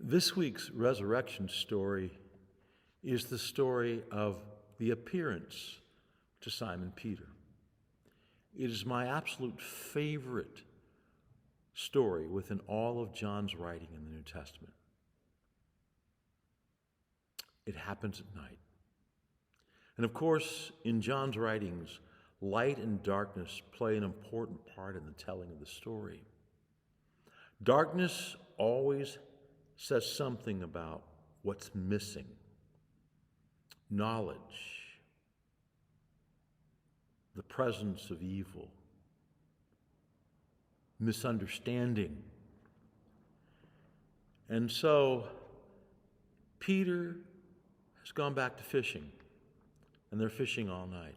This week's resurrection story is the story of the appearance to Simon Peter. It is my absolute favorite story within all of John's writing in the New Testament. It happens at night. And of course, in John's writings, light and darkness play an important part in the telling of the story. Darkness always says something about what's missing. Knowledge, the presence of evil, misunderstanding. And so Peter has gone back to fishing, and they're fishing all night.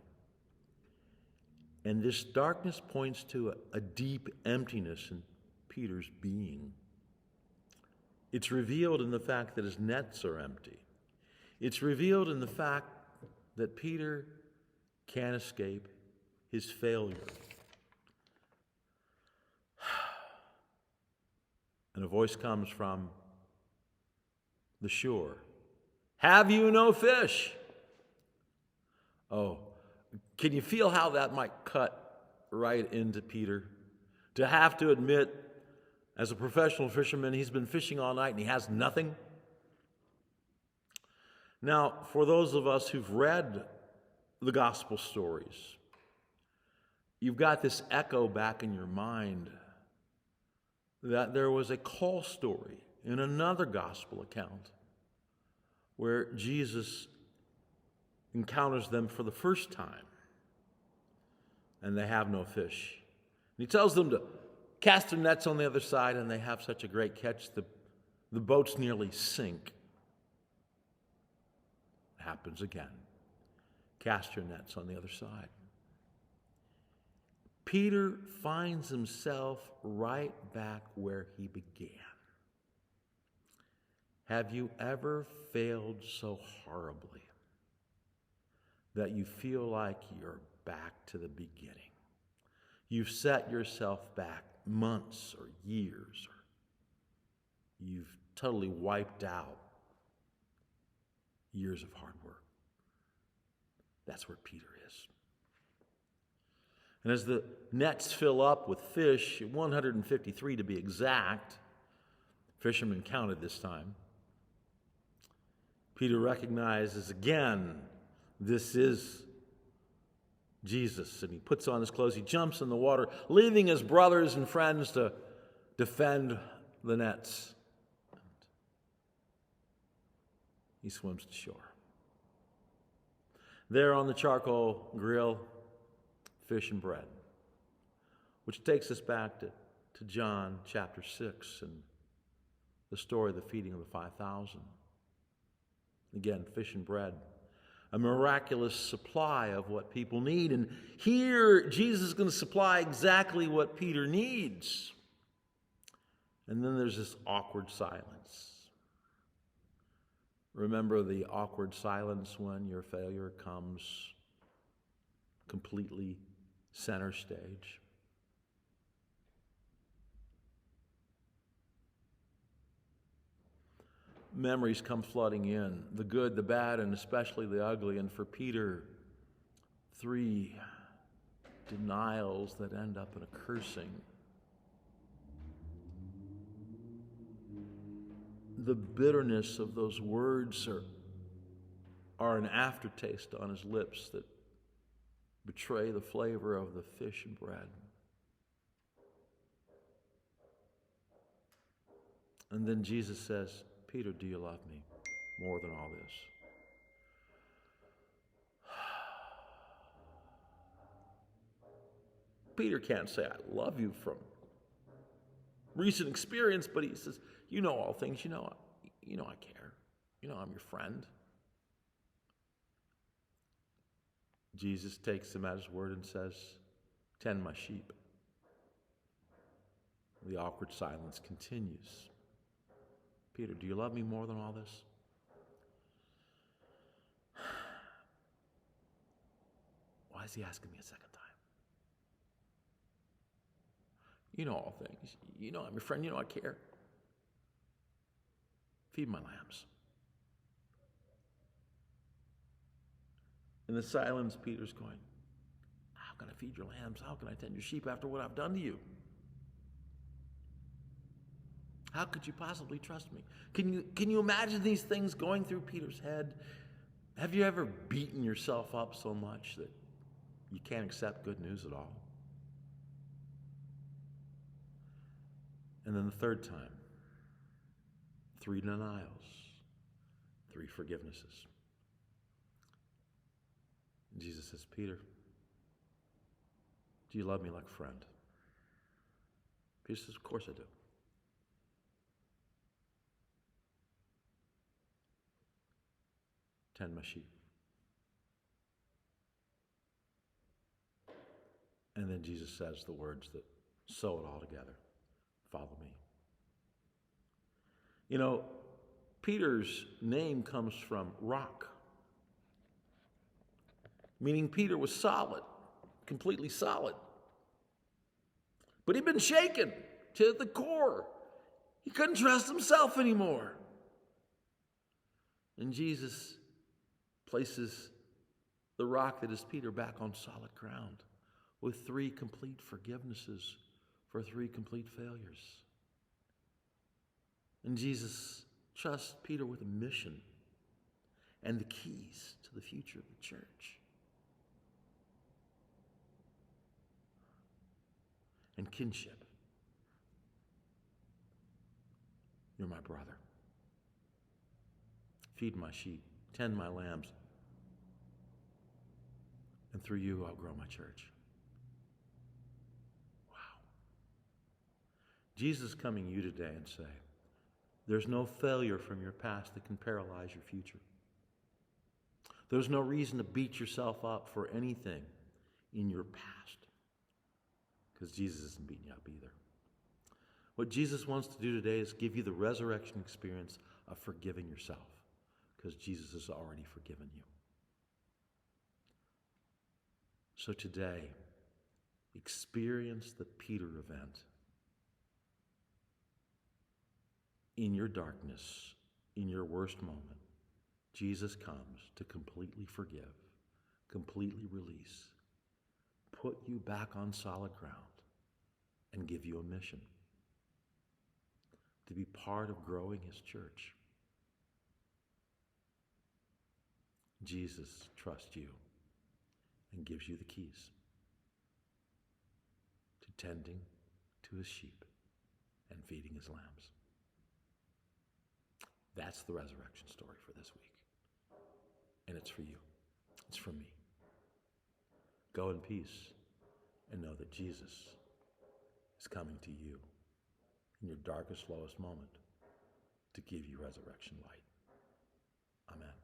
And this darkness points to a deep emptiness in Peter's being. It's revealed in the fact that his nets are empty. It's revealed in the fact that Peter can't escape his failure. And a voice comes from the shore. Have you no fish? Oh, can you feel how that might cut right into Peter? To have to admit, as a professional fisherman, he's been fishing all night and he has nothing. Now, for those of us who've read the gospel stories, you've got this echo back in your mind that there was a call story in another gospel account where Jesus encounters them for the first time and they have no fish. And he tells them to cast their nets on the other side, and they have such a great catch, the boats nearly sink. It happens again. Cast your nets on the other side. Peter finds himself right back where he began. Have you ever failed so horribly that you feel like you're back to the beginning? You've set yourself back months or years, or you've totally wiped out years of hard work. That's where Peter is. And as the nets fill up with fish, 153 to be exact, fishermen counted this time, Peter recognizes again, this is Jesus, and he puts on his clothes, he jumps in the water, leaving his brothers and friends to defend the nets. He swims to shore. There on the charcoal grill, fish and bread, which takes us back to John chapter 6 and the story of the feeding of the 5,000. Again, fish and bread, a miraculous supply of what people need. And here, Jesus is going to supply exactly what Peter needs. And then there's this awkward silence. Remember the awkward silence when your failure comes completely center stage? Memories come flooding in, the good, the bad, and especially the ugly. And for Peter, 3 denials that end up in a cursing. The bitterness of those words are an aftertaste on his lips that betray the flavor of the fish and bread. And then Jesus says, Peter, do you love me more than all this? Peter can't say, I love you from recent experience, but he says, you know all things, you know I care. You know I'm your friend. Jesus takes him at his word and says, tend my sheep. The awkward silence continues. Peter, do you love me more than all this? Why is he asking me a second time? You know all things. You know I'm your friend. You know I care. Feed my lambs. In the silence, Peter's going, how can I feed your lambs? How can I tend your sheep after what I've done to you? How could you possibly trust me? Can you imagine these things going through Peter's head? Have you ever beaten yourself up so much that you can't accept good news at all? And then the third time, 3 denials, 3 forgivenesses. And Jesus says, Peter, do you love me like a friend? Peter says, of course I do. Tend my sheep. And then Jesus says the words that sew it all together. Follow me. You know, Peter's name comes from rock, meaning Peter was solid, completely solid. But he'd been shaken to the core. He couldn't trust himself anymore. And Jesus places the rock that is Peter back on solid ground with 3 complete forgivenesses for 3 complete failures. And Jesus trusts Peter with a mission and the keys to the future of the church. And kinship. You're my brother. Feed my sheep, tend my lambs, and through you I'll grow my church. Wow. Jesus is coming to you today and say, there's no failure from your past that can paralyze your future. There's no reason to beat yourself up for anything in your past, because Jesus isn't beating you up either. What Jesus wants to do today is give you the resurrection experience of forgiving yourself, because Jesus has already forgiven you. So today, experience the Peter event. In your darkness, in your worst moment, Jesus comes to completely forgive, completely release, put you back on solid ground, and give you a mission to be part of growing his church. Jesus trusts you and gives you the keys to tending to his sheep and feeding his lambs. That's the resurrection story for this week. And it's for you. It's for me. Go in peace and know that Jesus is coming to you in your darkest, lowest moment to give you resurrection light. Amen.